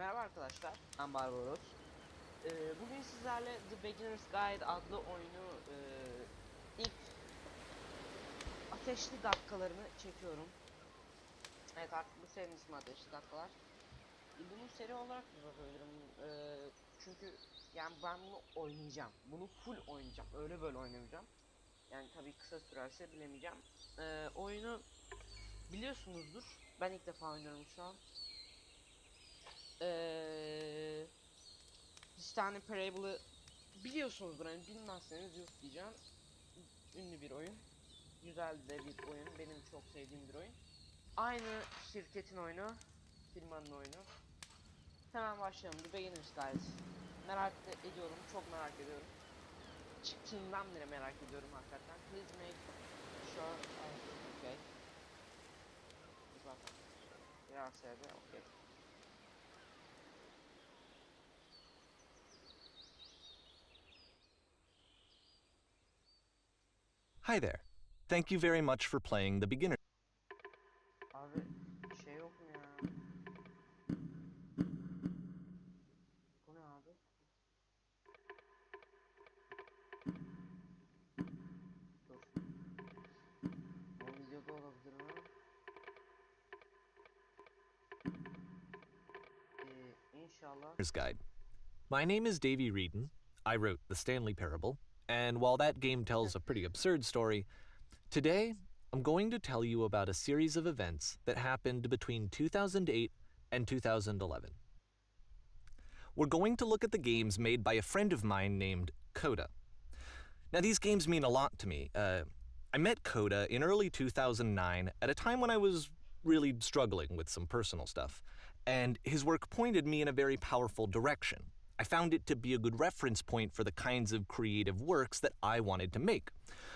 Merhaba arkadaşlar, ben Barbaros. Bugün sizlerle The Beginner's Guide adlı oyunu ilk ateşli dakikalarını çekiyorum. Evet, artık bu serinin ismi Ateşli Dakikalar. Bunu seri olarak da yapabilirim. Çünkü yani ben bunu oynayacağım. Bunu full oynayacağım. Öyle böyle oynamayacağım. Yani tabii kısa sürerse bilemeyeceğim. Oyunu biliyorsunuzdur. Ben ilk defa oynuyorum şu an. Bir tane Parable'ı biliyorsunuzdur, hani bilmezseniz yok diyeceğim. Ünlü bir oyun, güzel de bir oyun, benim çok sevdiğim bir oyun. Aynı şirketin oyunu, firmanın oyunu. Hemen başlayalım. The Beginner's Guide. Merak ediyorum, çok merak ediyorum. Çıktığından bile merak ediyorum hakikaten. Please make sure. Okay. Zaten biraz sevdi. Okay. Hi there. Thank you very much for playing the beginner. Abi şey yok mu ya? Bu ne abi? Dur. Bu videoda olabilir mi? İnşallah. Guide. My name is Davy Reedon. I wrote The Stanley Parable, and while that game tells a pretty absurd story, today I'm going to tell you about a series of events that happened between 2008 and 2011. We're going to look at the games made by a friend of mine named Coda. Now, these games mean a lot to me. I met Coda in early 2009 at a time when I was really struggling with some personal stuff, and his work pointed me in a very powerful direction. I found it to be a good reference point for the kinds of creative works that I wanted to make.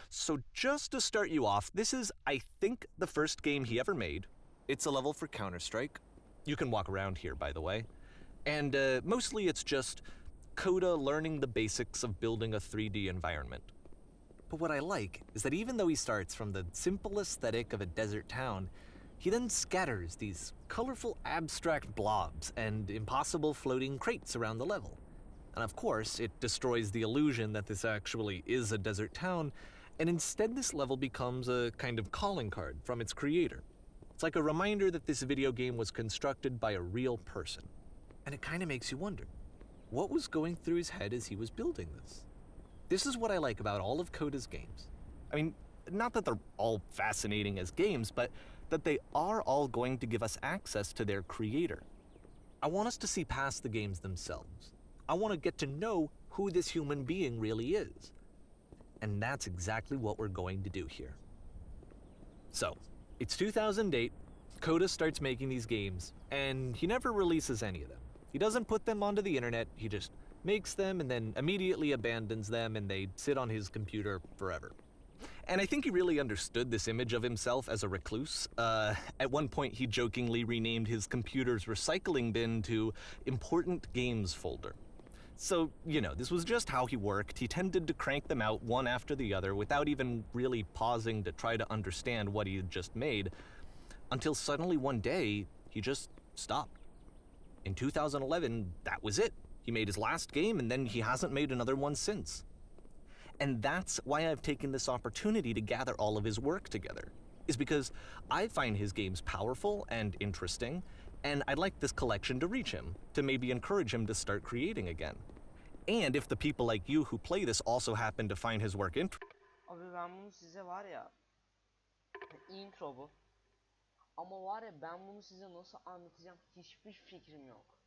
So just to start you off, this is, I think, the first game he ever made. It's a level for Counter-Strike. You can walk around here, by the way. And mostly it's just Coda learning the basics of building a 3D environment. But what I like is that even though he starts from the simple aesthetic of a desert town, he then scatters these colorful abstract blobs and impossible floating crates around the level. And of course, it destroys the illusion that this actually is a desert town, and instead this level becomes a kind of calling card from its creator. It's like a reminder that this video game was constructed by a real person. And it kind of makes you wonder, what was going through his head as he was building this? This is what I like about all of Coda's games. I mean, not that they're all fascinating as games, but that they are all going to give us access to their creator. I want us to see past the games themselves. I want to get to know who this human being really is. And that's exactly what we're going to do here. So, it's 2008, Coda starts making these games, and he never releases any of them. He doesn't put them onto the internet, he just makes them and then immediately abandons them, and they sit on his computer forever. And I think he really understood this image of himself as a recluse. At one point, he jokingly renamed his computer's recycling bin to Important Games Folder. So, you know, this was just how he worked. He tended to crank them out one after the other without even really pausing to try to understand what he had just made, until suddenly one day, he just stopped. In 2011, that was it. He made his last game, and then he hasn't made another one since. And that's why I've taken this opportunity to gather all of his work together, is because I find his games powerful and interesting, and I'd like this collection to reach him, to maybe encourage him to start creating again. And if the people like you who play this also happen to find his work interesting. Abi ben bunu size var ya, intro bu. Ama var ya, ben bunu size nasıl anlatacağım hiçbir fikrim yok.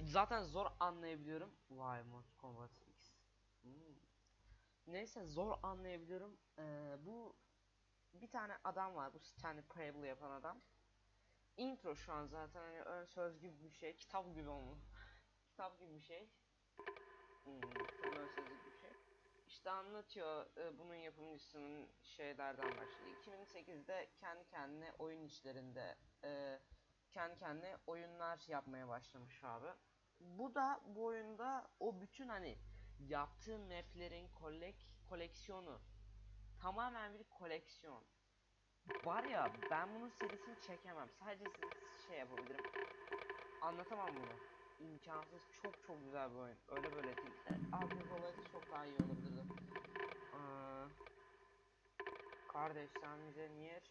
Zaten zor anlayabiliyorum. Vay, Mortal Kombat X. Neyse, zor anlayabiliyorum. Bu bir tane adam var, bu Stanley Parable yapan adam. Intro şu an zaten hani ön söz gibi bir şey, kitap gibi olmuş. Kitap gibi bir şey. Ön söz gibi bir şey. İşte anlatıyor bunun yapımcısının şeylerden başladı. 2008'de kendi kendine oyun işlerinde kendi kendine oyunlar yapmaya başlamış abi. Bu oyunda o bütün hani yaptığı maplerin koleksiyonu, tamamen bir koleksiyon. Var ya, ben bunun serisini çekemem. Sadece şey yapabilirim. Anlatamam bunu. İmkansız, çok güzel bir oyun. Öyle böyle değil. Altyazı olaydı çok daha iyi olabilirdi. Aa, kardeş sen bize niye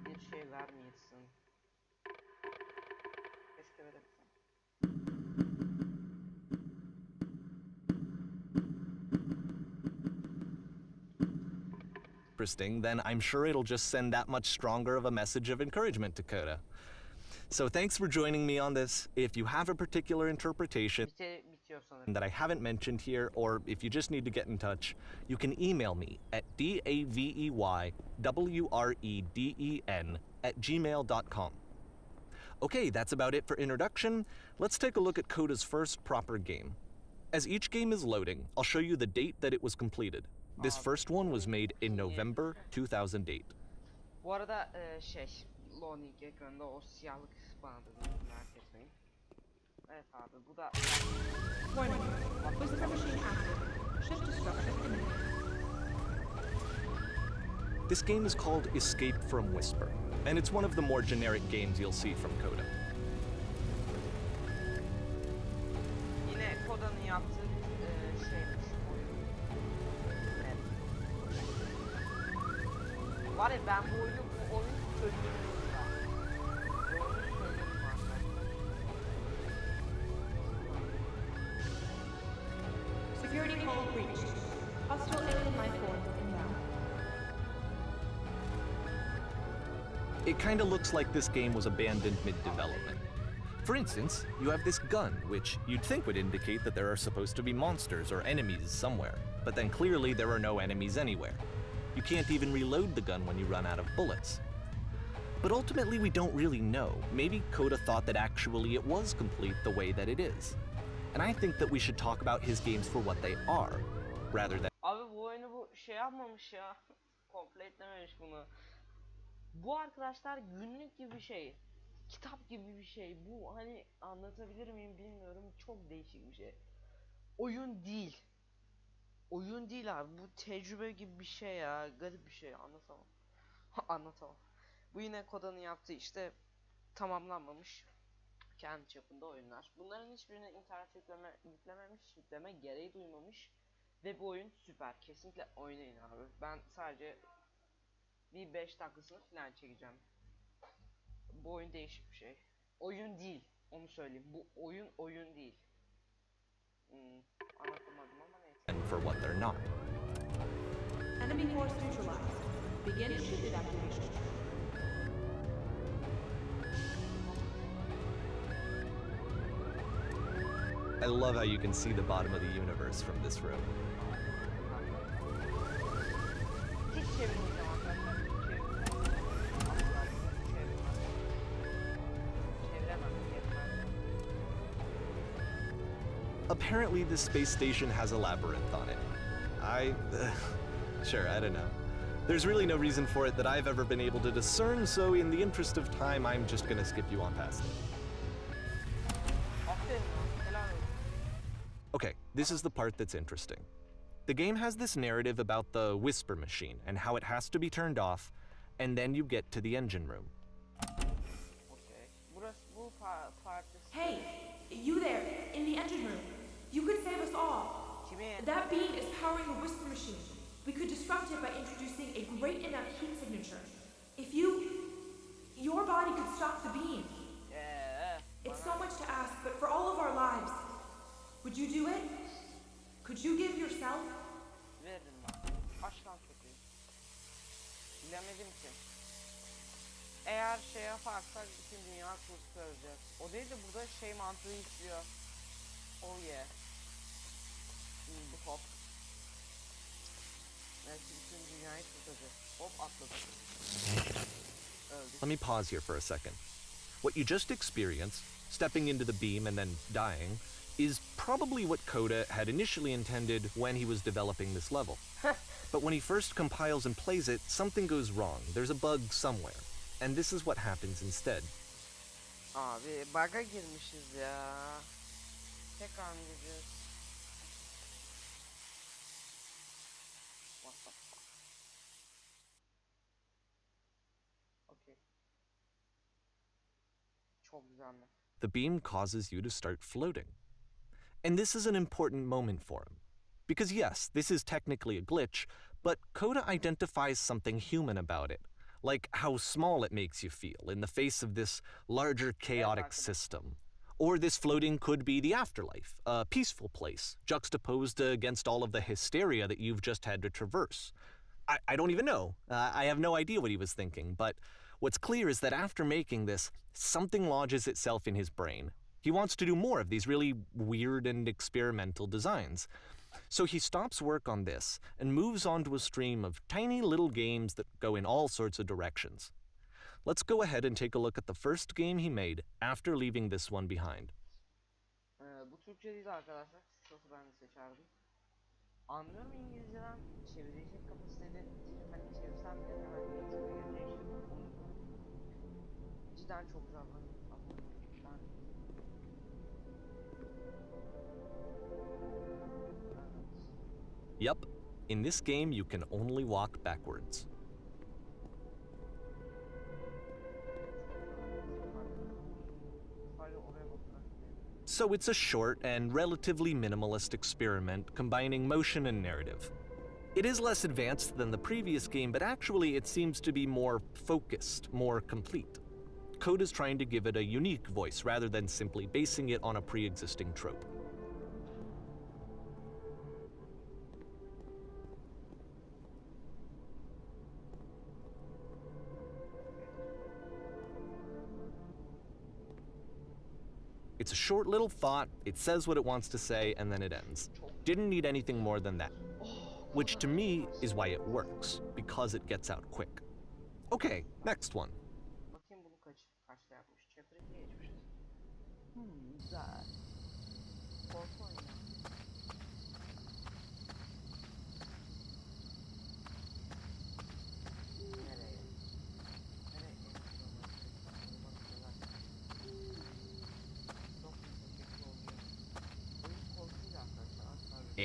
bir şey vermiyorsun? Keşke verebilsem. Interesting, then I'm sure it'll just send that much stronger of a message of encouragement to Coda. So thanks for joining me on this. If you have a particular interpretation Bitiyor sanırım. that I haven't mentioned here, or if you just need to get in touch, you can email me at daveywreden@gmail.com. Okay, that's about it for introduction. Let's take a look at Coda's first proper game. As each game is loading, I'll show you the date that it was completed. This first one was made in November 2008. Bu arada loading ekranında o siyahlık bana da değil, merak etmeyin. Evet abi bu da... Warning. Whisper machine active. Shift destruction imminent. This game is called Escape from Whisper, and it's one of the more generic games you'll see from Coda. Yine Koda'nın yaptığı şeymiş oyun. Evet. Var ya ben bu oyunu söylüyorum ya. Bu oyunu söylüyorum arkadaşlar. Security call breached. Hostile alien life forms inbound. It kinda looks like this game was abandoned mid-development. For instance, you have this gun, which you'd think would indicate that there are supposed to be monsters or enemies somewhere, but then clearly there are no enemies anywhere. You can't even reload the gun when you run out of bullets. But ultimately we don't really know. Maybe Coda thought that actually it was complete the way that it is. And I think that we should talk about his games for what they are, rather than... Abi bu oyunu bu şey yapmamış ya. Kompletlememiş bunu. Bu arkadaşlar günlük gibi bir şey. Kitap gibi bir şey. Bu hani anlatabilir miyim bilmiyorum. Çok değişik bir şey. Oyun değil. Oyun değil abi. Bu tecrübe gibi bir şey ya. Garip bir şey. Anlatamam. Anlatamam. Bu yine Koda'nın yaptığı işte tamamlanmamış kendi çapında oyunlar. Bunların hiçbirine internet yükleme gereği duymamış. Ve bu oyun süper. Kesinlikle oynayın abi. Ben sadece bir 5 dakikasını falan çekeceğim. Bu oyun değişik bir şey. Oyun değil. Onu söyleyeyim. Bu oyun değil. Anlatamadım ama neyse. for what they're not. Enemy force neutralized. Begin ship evacuation. I love how you can see the bottom of the universe from this room. Hiç çevirmeyeceğim arkadaşlar. Apparently, this space station has a labyrinth on it. Sure, I don't know. There's really no reason for it that I've ever been able to discern, so in the interest of time, I'm just gonna skip you on past it. Okay, this is the part that's interesting. The game has this narrative about the whisper machine and how it has to be turned off, and then you get to the engine room. Hey, you there, in the engine room. You could save us all. That beam is powering the whisper machine. We could disrupt it by introducing a great enough heat signature. If your body could stop the beam. It's so much to ask, but for all of our lives, would you do it? Could you give yourself? Veririm ben. Aç lan köpeği. Bilemedim ki. Eğer şey yaparsak bütün dünya kurtaracağız. O değil de burada şey mantığı işliyor. Oh yeah. Bu top. Evet bütün dünyayı kurtaracağız. Hop atladık. Öldük. Let me pause here for a second. What you just experienced, stepping into the beam and then dying, is probably what Coda had initially intended when he was developing this level. But when he first compiles and plays it, something goes wrong. There's a bug somewhere. And this is what happens instead. Abi bug'a girmişiz ya. Tekrar mı gireceğiz? What the fuck? Okay. Çok güzel mi? the beam causes you to start floating. And this is an important moment for him. Because yes, this is technically a glitch, but Coda identifies something human about it, like how small it makes you feel in the face of this larger chaotic system. Or this floating could be the afterlife, a peaceful place, juxtaposed against all of the hysteria that you've just had to traverse. I don't even know. I have no idea what he was thinking, but what's clear is that after making this, something lodges itself in his brain. He wants to do more of these really weird and experimental designs. So he stops work on this and moves on to a stream of tiny little games that go in all sorts of directions. Let's go ahead and take a look at the first game he made after leaving this one behind. Bu Türkçe değil arkadaşlar. Kısası ben de seçerdim. Anlıyorum İngilizceden çevirecek kapasitede hani çevirsem bile hemen eğitimde geleceği için cidden çok güzel ben. Yep, in this game you can only walk backwards. So it's a short and relatively minimalist experiment combining motion and narrative. It is less advanced than the previous game, but actually it seems to be more focused, more complete. Coda's trying to give it a unique voice rather than simply basing it on a pre-existing trope. It's a short little thought, it says what it wants to say, and then it ends. Didn't need anything more than that. Which to me is why it works, because it gets out quick. Okay, next one. Bakayım bunu kaçta yapmış. Chapter 2'ye geçmişiz. Güzel. Korku oyunu. Nereye? Nereye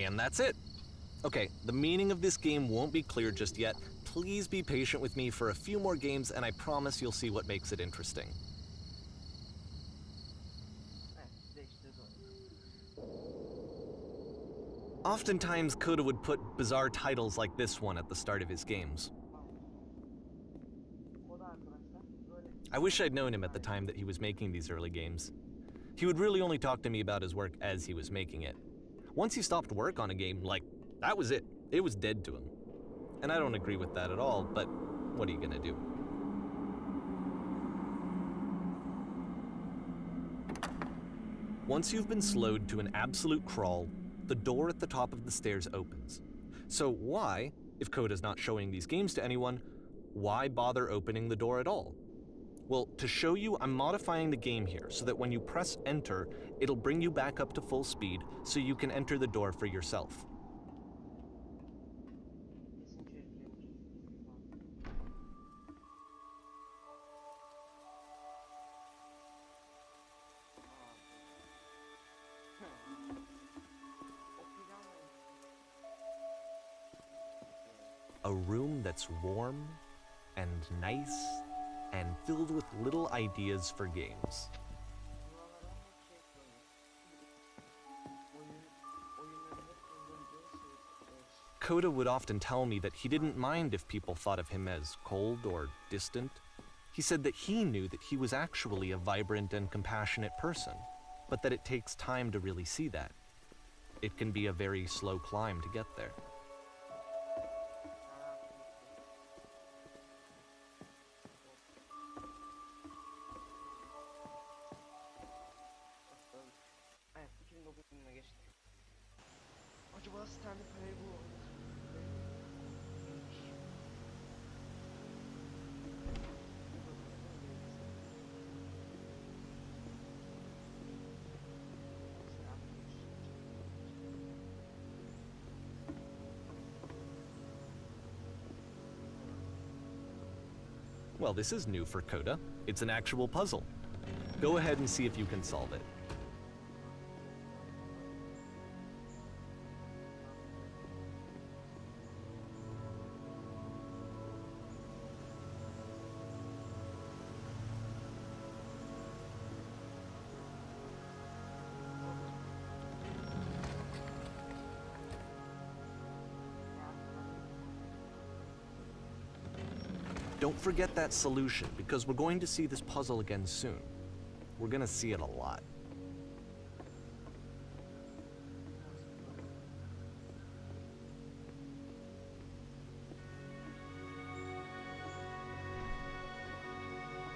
And that's it. Okay, the meaning of this game won't be clear just yet. Please be patient with me for a few more games and I promise you'll see what makes it interesting. Oftentimes, Coda would put bizarre titles like this one at the start of his games. I wish I'd known him at the time that he was making these early games. He would really only talk to me about his work as he was making it. Once he stopped work on a game, like, that was it. It was dead to him. And I don't agree with that at all, but what are you gonna do? Once you've been slowed to an absolute crawl, the door at the top of the stairs opens. So why, if Coda's not showing these games to anyone, why bother opening the door at all? Well, to show you, I'm modifying the game here so that when you press enter, it'll bring you back up to full speed so you can enter the door for yourself. A room that's warm and nice and filled with little ideas for games. Coda would often tell me that he didn't mind if people thought of him as cold or distant. He said that he knew that he was actually a vibrant and compassionate person, but that it takes time to really see that. It can be a very slow climb to get there. Acaba Stanley Parable Well, this is new for Coda. It's an actual puzzle. Go ahead and see if you can solve it. don't forget that solution, because we're going to see this puzzle again soon. We're gonna see it a lot.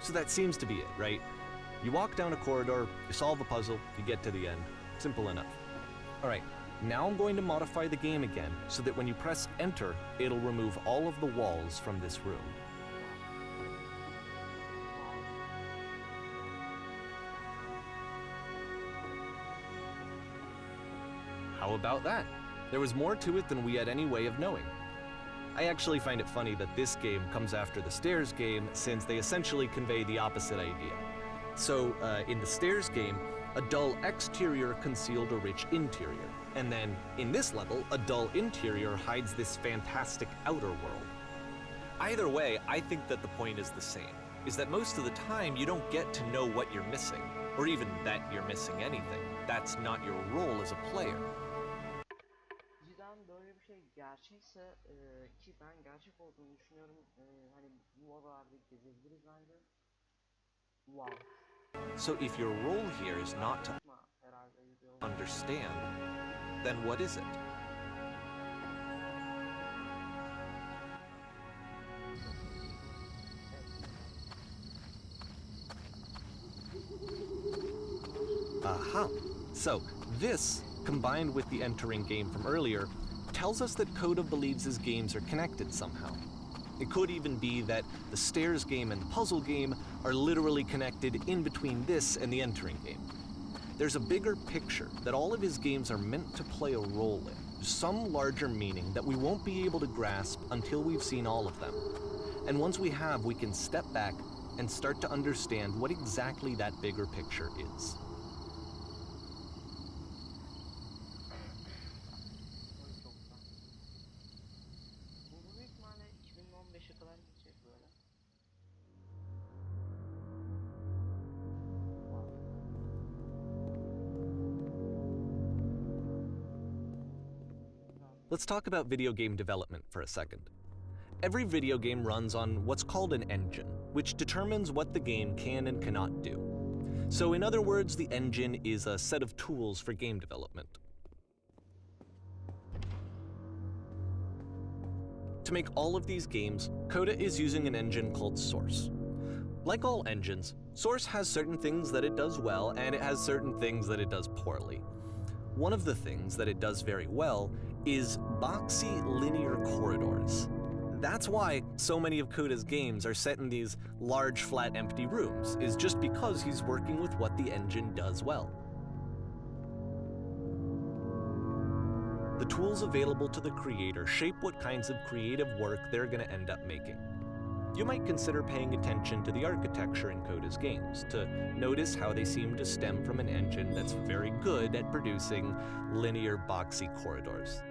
So that seems to be it, right? You walk down a corridor, you solve a puzzle, you get to the end. Simple enough. All right, now I'm going to modify the game again so that when you press enter, it'll remove all of the walls from this room. How about that? There was more to it than we had any way of knowing. I actually find it funny that this game comes after the Stairs game, since they essentially convey the opposite idea. So, in the Stairs game, a dull exterior concealed a rich interior. And then, in this level, a dull interior hides this fantastic outer world. Either way, I think that the point is the same, is that most of the time you don't get to know what you're missing, or even that you're missing anything. That's not your role as a player. Cidden böyle bir şey gerçekse ki ben gerçek olduğunu düşünüyorum, hani bu odalarda gezebiliriz bence. Wow. So if your role here is not to understand, then what is it? Aha! So this, combined with the entering game from earlier, tells us that Coda believes his games are connected somehow. It could even be that the Stairs game and the puzzle game are literally connected in between this and the entering game. There's a bigger picture that all of his games are meant to play a role in, some larger meaning that we won't be able to grasp until we've seen all of them. And once we have, we can step back and start to understand what exactly that bigger picture is. Bu büyük ihtimalle 2015'e kadar gidecek böyle. Let's talk about video game development for a second. Every video game runs on what's called an engine, which determines what the game can and cannot do. So in other words, the engine is a set of tools for game development. To make all of these games, Coda is using an engine called Source. Like all engines, Source has certain things that it does well, and it has certain things that it does poorly. One of the things that it does very well is boxy linear corridors. That's why so many of Coda's games are set in these large, flat, empty rooms, is just because he's working with what the engine does well. The tools available to the creator shape what kinds of creative work they're going to end up making. You might consider paying attention to the architecture in Coda's games, to notice how they seem to stem from an engine that's very good at producing linear, boxy corridors.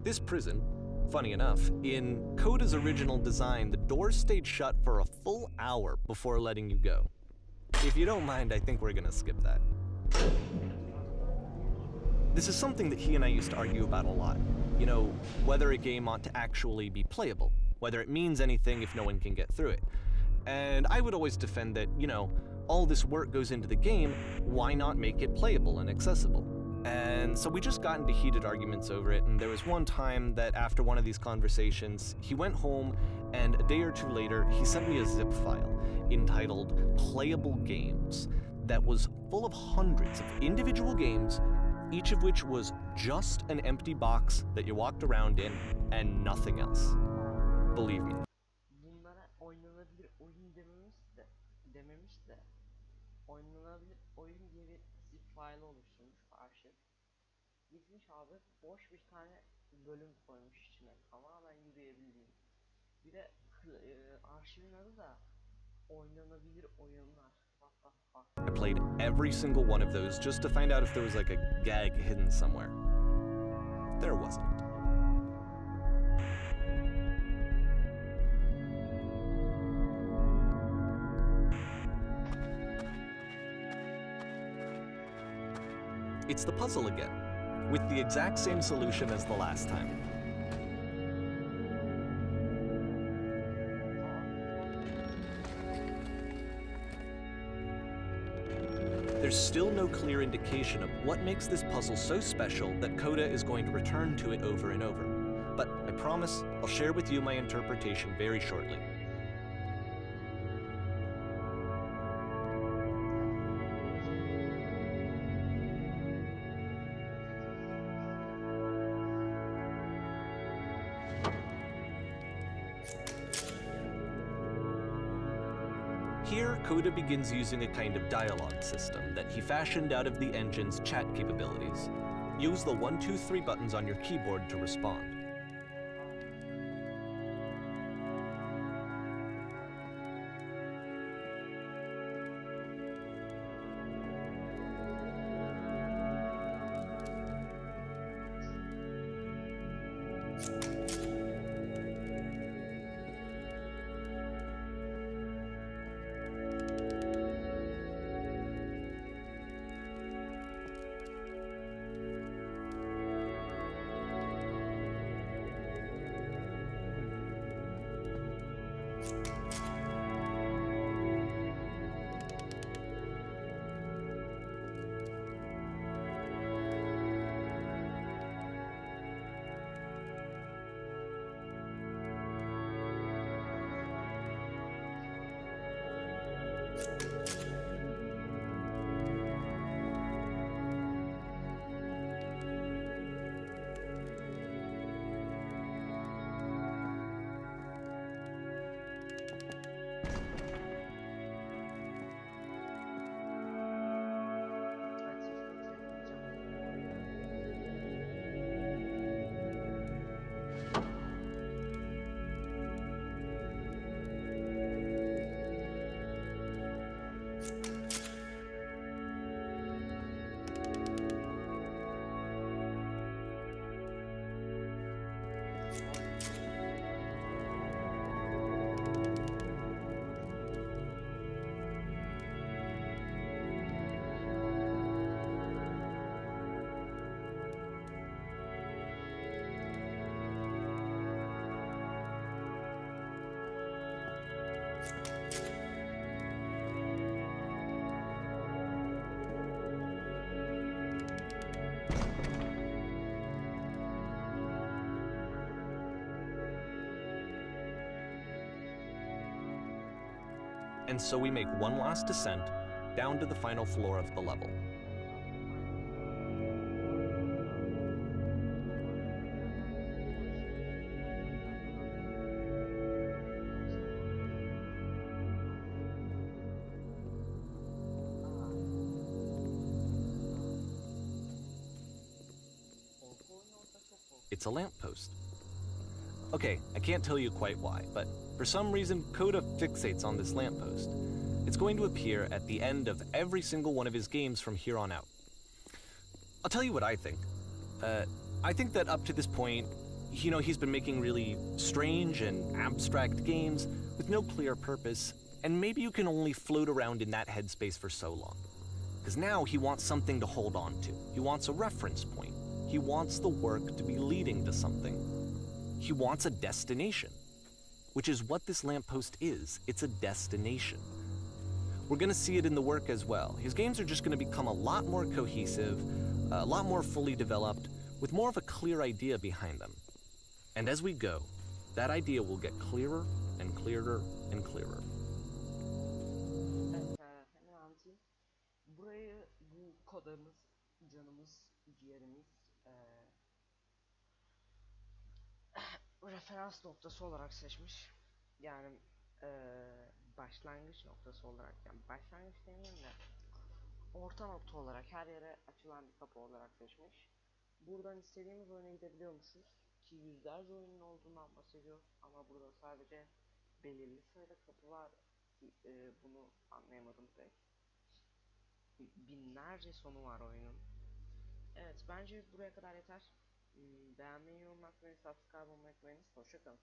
This prison, funny enough, in Coda's original design, the doors stayed shut for a full hour before letting you go. If you don't mind, I think we're gonna skip that. This is something that he and I used to argue about a lot. You know, whether a game ought to actually be playable, whether it means anything if no one can get through it. And I would always defend that, you know, all this work goes into the game, why not make it playable and accessible? And so we just got into heated arguments over it, and there was one time that after one of these conversations, he went home, and a day or two later, he sent me a zip file entitled Playable Games that was full of hundreds of individual games, each of which was just an empty box that you walked around in and nothing else. Believe me. Bunlara oynanabilir oyun dememiş de oynanabilir oyun diye bir zip file oluşturmuş, arşiv. Gitmiş abi boş bir tane bölüm koymuş içine, tamamen yürüyebildiğim. Bir de arşivin adı da oynanabilir oyunlar. Bak I played every single one of those just to find out if there was like a gag hidden somewhere. There wasn't. It's the puzzle again, with the exact same solution as the last time. There's still no clear indication of what makes this puzzle so special that Coda is going to return to it over and over. But I promise I'll share with you my interpretation very shortly. Here, Coda begins using a kind of dialogue system that he fashioned out of the engine's chat capabilities. Use the 1, 2, 3 buttons on your keyboard to respond. And so we make one last descent down to the final floor of the level. It's a lamppost. Okay, I can't tell you quite why, but for some reason, Coda fixates on this lamppost. It's going to appear at the end of every single one of his games from here on out. I'll tell you what I think. I think that up to this point, he's been making really strange and abstract games with no clear purpose, and maybe you can only float around in that headspace for so long. Because now he wants something to hold on to. He wants a reference point. He wants the work to be leading to something. He wants a destination, which is what this lamppost is. It's a destination. We're going to see it in the work as well. His games are just going to become a lot more cohesive, a lot more fully developed, with more of a clear idea behind them. And as we go, that idea will get clearer and clearer and clearer. Evet, hemen anlatayım. Burayı bu kodamız, canımız, ciğerimiz referans noktası olarak seçmiş. Yani başlangıç noktası olarak, yani başlangıç demeyeyim de orta nokta olarak her yere açılan bir kapı olarak seçmiş. Buradan istediğimiz oyuna gidebiliyormuşuz ki yüzlerce oyunun olduğundan bahsediyor ama burada sadece belirli sayıda kapı var ki bunu anlayamadım pek. binlerce sonu var oyunun. Evet, bence buraya kadar yeter. Beğenmeyi, yorum atmayı, subscribe olmayı unutmayınız. Hoşçakalın.